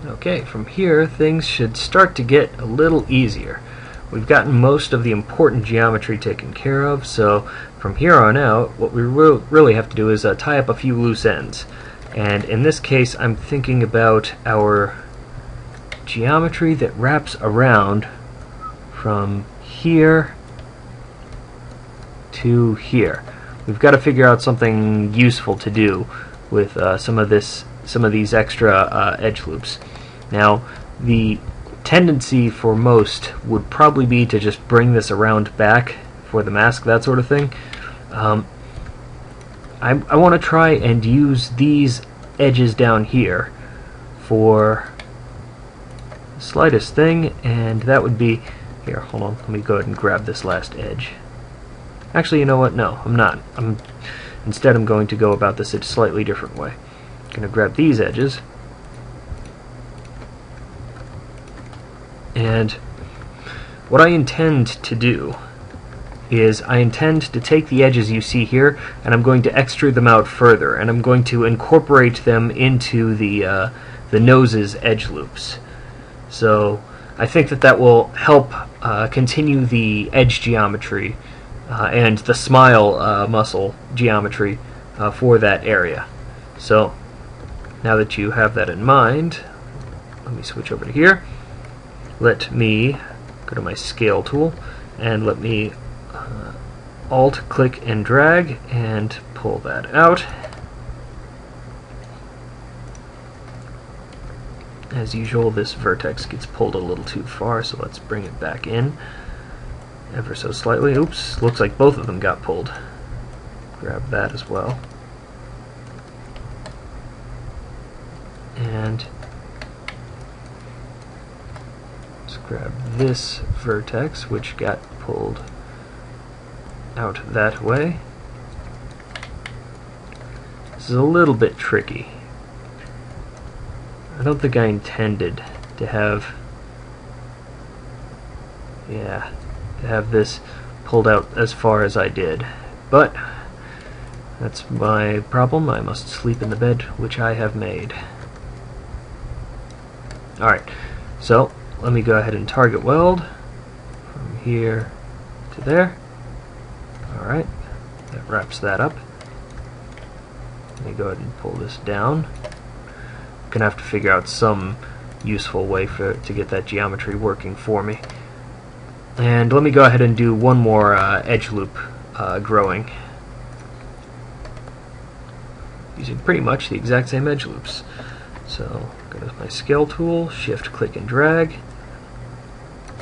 Okay, from here things should start to get a little easier. We've gotten most of the important geometry taken care of, so from here on out what we really have to do is tie up a few loose ends. And in this case I'm thinking about our geometry that wraps around from here to here. We've got to figure out something useful to do with some of these extra edge loops. Now, the tendency for most would probably be to just bring this around back for the mask, that sort of thing. I want to try and use these edges down here for the slightest thing, and that would be here. Hold on, let me go ahead and grab this last edge. Actually, you know what? No, I'm not. Instead, I'm going to go about this a slightly different way. I'm going to grab these edges, and what I intend to do is I intend to take the edges you see here, and I'm going to extrude them out further, and I'm going to incorporate them into the nose's edge loops. So I think that will help continue the edge geometry and the smile muscle geometry for that area. So now that you have that in mind, let me switch over to here. Let me go to my scale tool and let me alt click and drag and pull that out. As usual, this vertex gets pulled a little too far, so let's bring it back in ever so slightly. Oops, looks like both of them got pulled. Grab that as well. And let's grab this vertex, which got pulled out that way. This is a little bit tricky. I don't think I intended to have this pulled out as far as I did, but that's my problem. I must sleep in the bed which I have made. Alright, so let me go ahead and target weld from here to there. Alright, that wraps that up. Let me go ahead and pull this down. I'm gonna have to figure out some useful way to get that geometry working for me. And let me go ahead and do one more edge loop growing, using pretty much the exact same edge loops. So go to my scale tool, shift click and drag,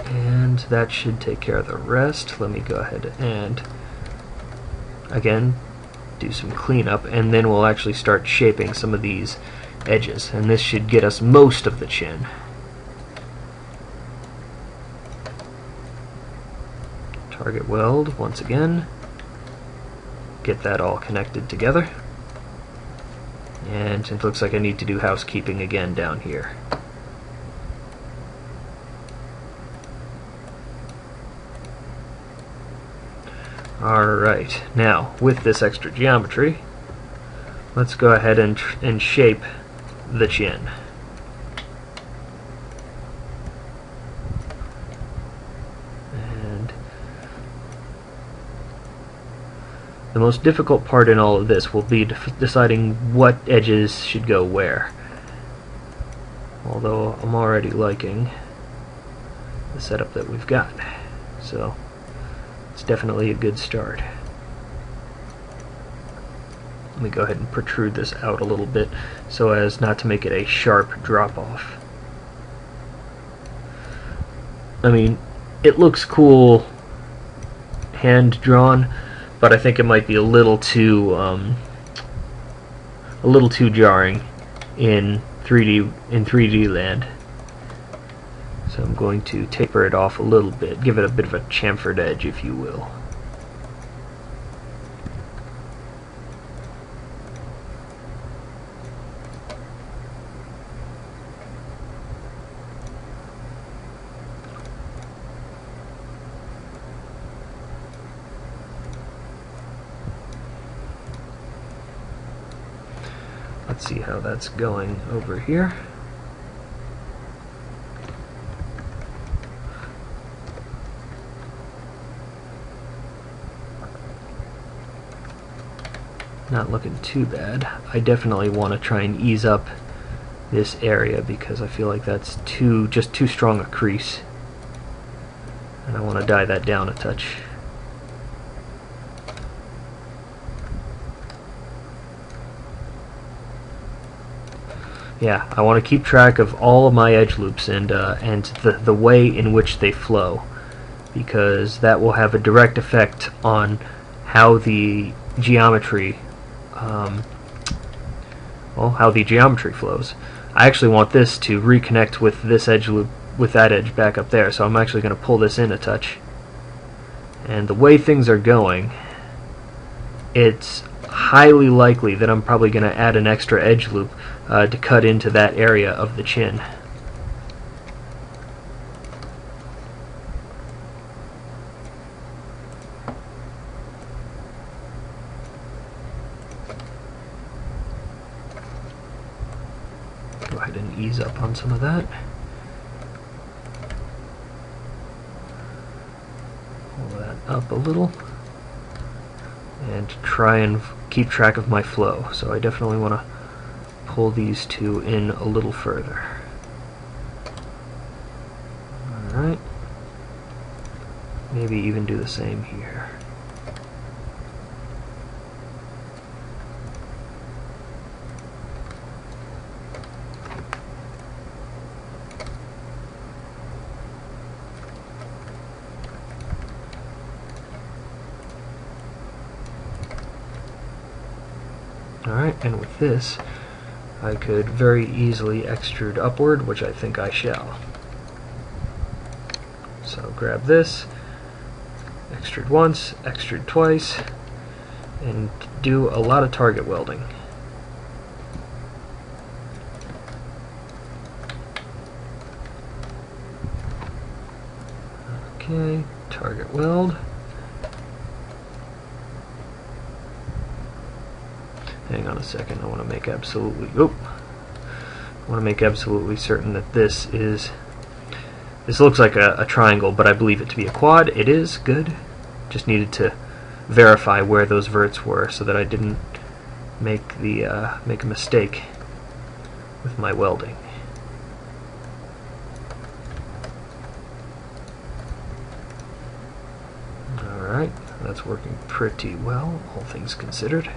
and that should take care of the rest. Let me go ahead and again do some cleanup, and then we'll actually start shaping some of these edges, and this should get us most of the chin. Target weld once again, get that all connected together, and it looks like I need to do housekeeping again down here. Alright, now with this extra geometry, let's go ahead and shape the chin. And the most difficult part in all of this will be deciding what edges should go where. Although I'm already liking the setup that we've got, so it's definitely a good start. Let me go ahead and protrude this out a little bit so as not to make it a sharp drop-off. I mean, it looks cool hand-drawn, but I think it might be a little too jarring in 3D land. So I'm going to taper it off a little bit, give it a bit of a chamfered edge, if you will. Let's see how that's going over here. not looking too bad. I definitely want to try and ease up this area because I feel like that's just too strong a crease. And I want to dye that down a touch. Yeah, I want to keep track of all of my edge loops and the way in which they flow, because that will have a direct effect on how the geometry flows. I actually want this to reconnect with this edge loop, with that edge back up there, so I'm actually going to pull this in a touch. And the way things are going, it's highly likely that I'm probably going to add an extra edge loop to cut into that area of the chin. Go ahead and ease up on some of that. Pull that up a little. And try and keep track of my flow. So I definitely want to pull these two in a little further. Alright. Maybe even do the same here. Alright, and with this, I could very easily extrude upward, which I think I shall. So grab this, extrude once, extrude twice, and do a lot of target welding. Okay, target weld. Hang on a second, I want to make absolutely certain that this looks like a triangle, but I believe it to be a quad. It is good. Just needed to verify where those verts were so that I didn't make a mistake with my welding. Alright, that's working pretty well, all things considered.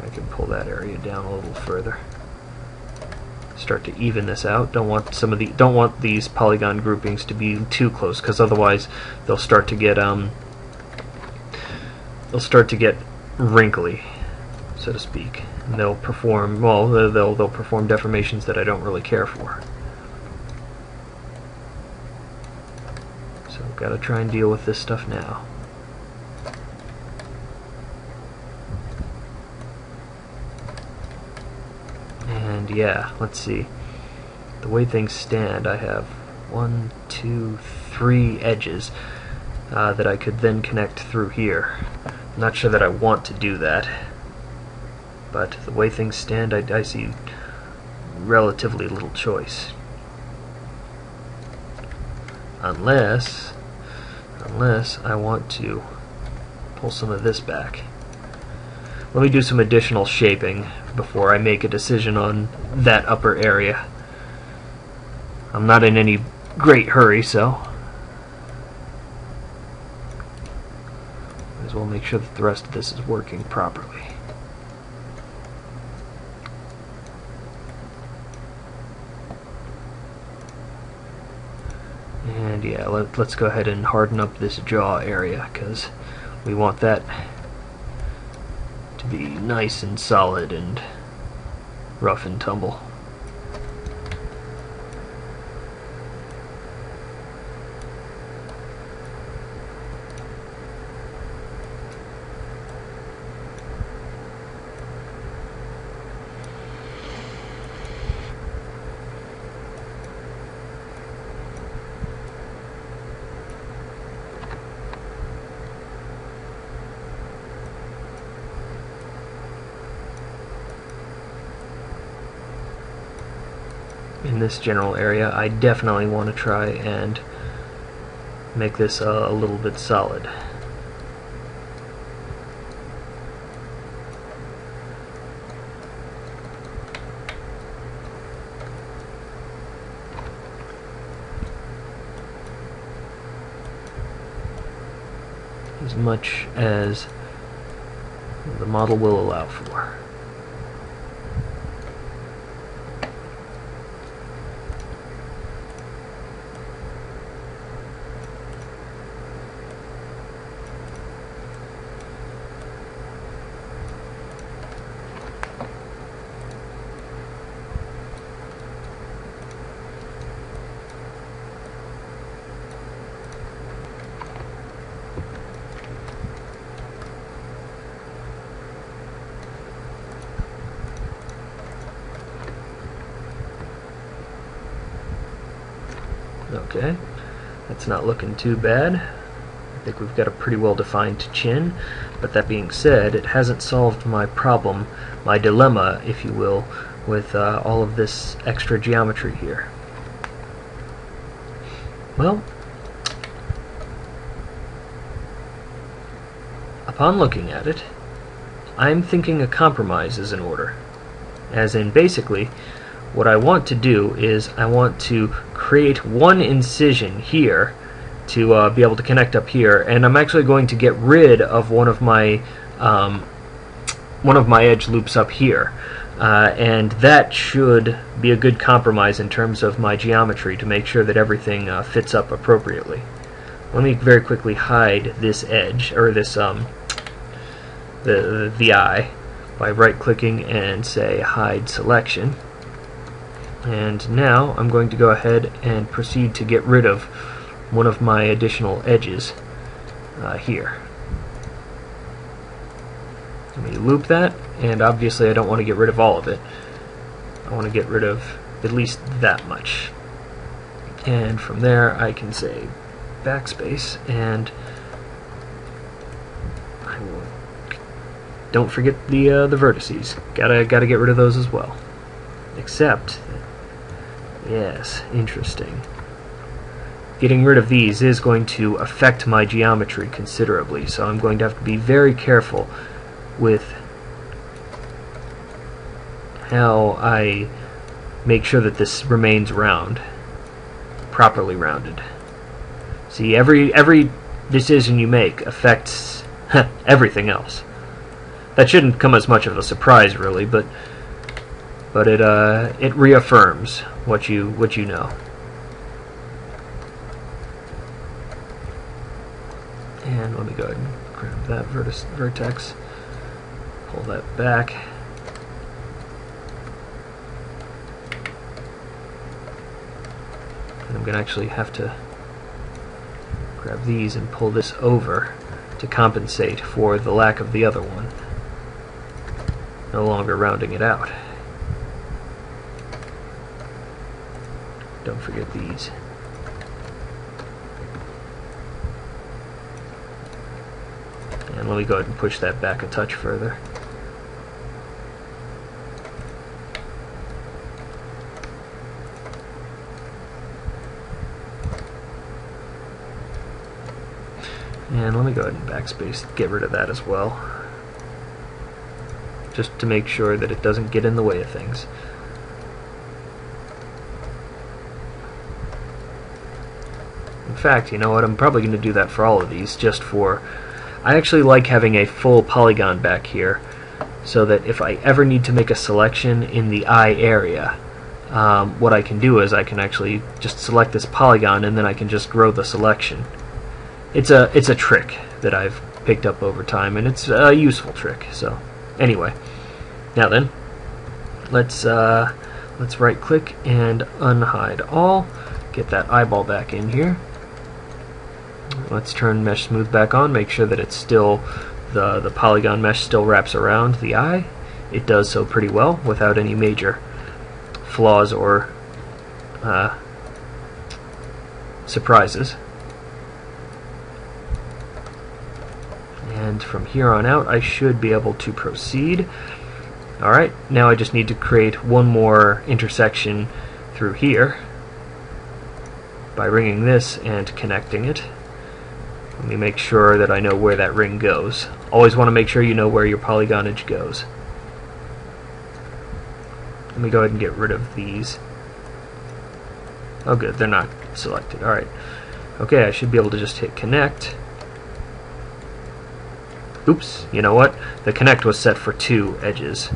I can pull that area down a little further. Start to even this out. Don't want these polygon groupings to be too close, because otherwise they'll start to get wrinkly, so to speak. And they'll perform they'll perform deformations that I don't really care for. So I've got to try and deal with this stuff now. And yeah, let's see. The way things stand, I have 1, 2, 3 edges that I could then connect through here. I'm not sure that I want to do that, but the way things stand, I see relatively little choice. Unless I want to pull some of this back. Let me do some additional shaping before I make a decision on that upper area. I'm not in any great hurry, so might as well make sure that the rest of this is working properly. And yeah, let's go ahead and harden up this jaw area, because we want that to be nice and solid and rough and tumble. In this general area, I definitely want to try and make this a little bit solid. as much as the model will allow for. Okay, that's not looking too bad. I think we've got a pretty well defined chin, but that being said, it hasn't solved my problem, my dilemma, if you will, with all of this extra geometry here. Well, upon looking at it, I'm thinking a compromise is in order. As in, basically, what I want to do is I want to create one incision here to be able to connect up here, and I'm actually going to get rid of one of my edge loops up here, and that should be a good compromise in terms of my geometry to make sure that everything fits up appropriately. Let me very quickly hide this edge, or this the eye, by right-clicking and say hide selection. And now I'm going to go ahead and proceed to get rid of one of my additional edges here. Let me loop that, and obviously I don't want to get rid of all of it. I want to get rid of at least that much. And from there I can say backspace, and I will, don't forget the vertices. Gotta get rid of those as well. Except, yes, interesting. Getting rid of these is going to affect my geometry considerably, so I'm going to have to be very careful with how I make sure that this remains round, properly rounded. See, every decision you make affects everything else. That shouldn't come as much of a surprise, really, but it reaffirms what you know. And let me go ahead and grab that vertex, pull that back. And I'm going to actually have to grab these and pull this over to compensate for the lack of the other one. No longer rounding it out. Don't forget these. And let me go ahead and push that back a touch further. And let me go ahead and backspace, get rid of that as well, just to make sure that it doesn't get in the way of things. In fact, you know what, I'm probably going to do that for all of these, just for... I actually like having a full polygon back here, so that if I ever need to make a selection in the eye area, what I can do is I can actually just select this polygon and then I can just grow the selection. It's a trick that I've picked up over time, and it's a useful trick. So anyway, now then, let's right click and unhide all, get that eyeball back in here. Let's turn mesh smooth back on, make sure that it's still the polygon mesh still wraps around the eye. It does so pretty well without any major flaws or surprises. And from here on out I should be able to proceed. Alright, now I just need to create one more intersection through here by ringing this and connecting it. Let me make sure that I know where that ring goes. Always want to make sure you know where your polygon edge goes. Let me go ahead and get rid of these. Oh good, they're not selected. Alright. Okay, I should be able to just hit connect. Oops, you know what? The connect was set for 2 edges.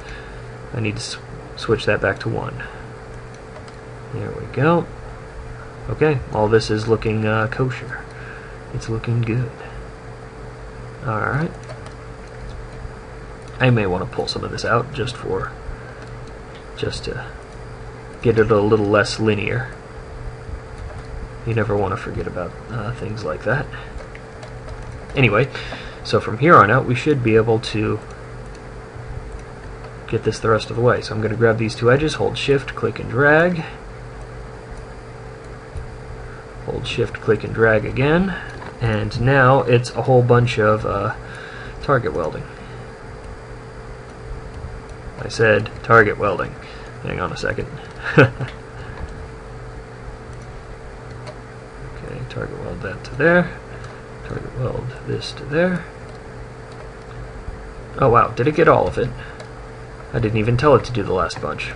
I need to switch that back to 1. There we go. Okay, all this is looking kosher. It's looking good. Alright. I may want to pull some of this out just to get it a little less linear. You never want to forget about things like that. Anyway, so from here on out we should be able to get this the rest of the way. So I'm going to grab these 2 edges, hold shift, click and drag. Hold shift, click and drag again. And now it's a whole bunch of target welding. I said target welding. Hang on a second. Okay, target weld that to there. Target weld this to there. Oh wow, did it get all of it? I didn't even tell it to do the last bunch.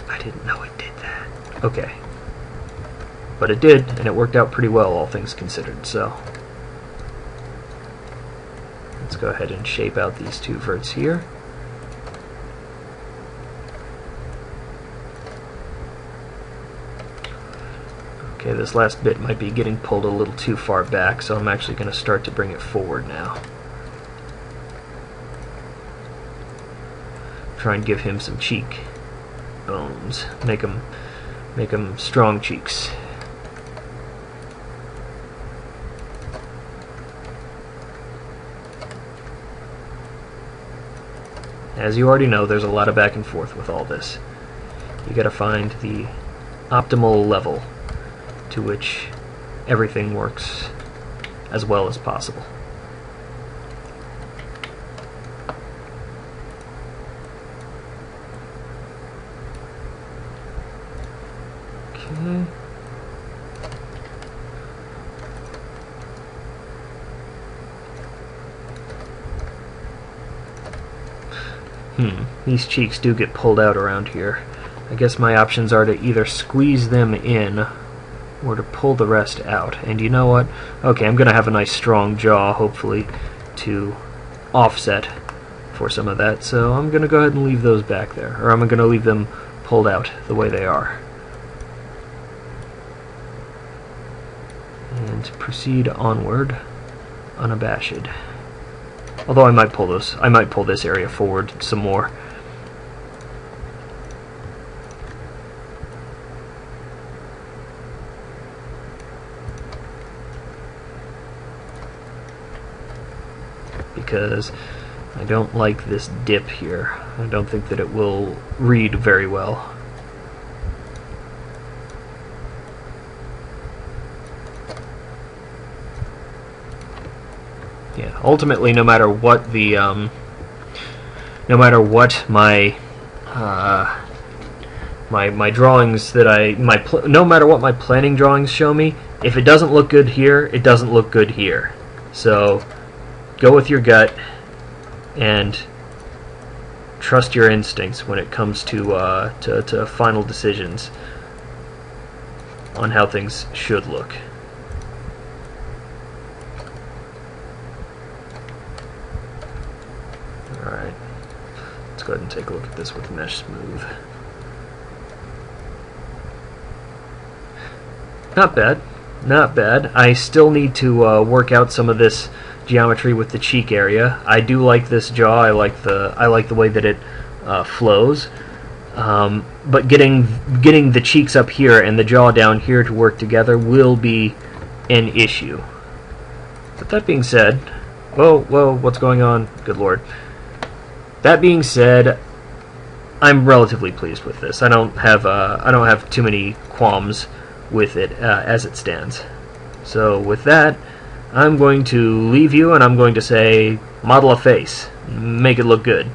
I didn't know it did that. Okay. But it did, and it worked out pretty well, all things considered, so let's go ahead and shape out these 2 verts here. Okay, this last bit might be getting pulled a little too far back, so I'm actually going to start to bring it forward now. Try and give him some cheek bones. Make him strong cheeks. As you already know, there's a lot of back and forth with all this. You gotta find the optimal level to which everything works as well as possible. Okay. These cheeks do get pulled out around here. I guess my options are to either squeeze them in or to pull the rest out. And you know what? Okay, I'm going to have a nice strong jaw, hopefully, to offset for some of that. So I'm going to go ahead and leave those back there. Or I'm going to leave them pulled out the way they are. And proceed onward, unabashed. Although I might pull this area forward some more. Because I don't like this dip here. I don't think that it will read very well. Yeah, ultimately, no matter what my drawings that no matter what my planning drawings show me, if it doesn't look good here, it doesn't look good here. So go with your gut and trust your instincts when it comes to final decisions on how things should look. Alright, let's go ahead and take a look at this with Mesh Smooth. Not bad, not bad. I still need to work out some of this geometry with the cheek area. I do like this jaw. I like the way that it flows. But getting the cheeks up here and the jaw down here to work together will be an issue. But that being said, whoa, what's going on? Good Lord. That being said, I'm relatively pleased with this. I don't have too many qualms with it as it stands. So with that, I'm going to leave you and I'm going to say, model a face. Make it look good.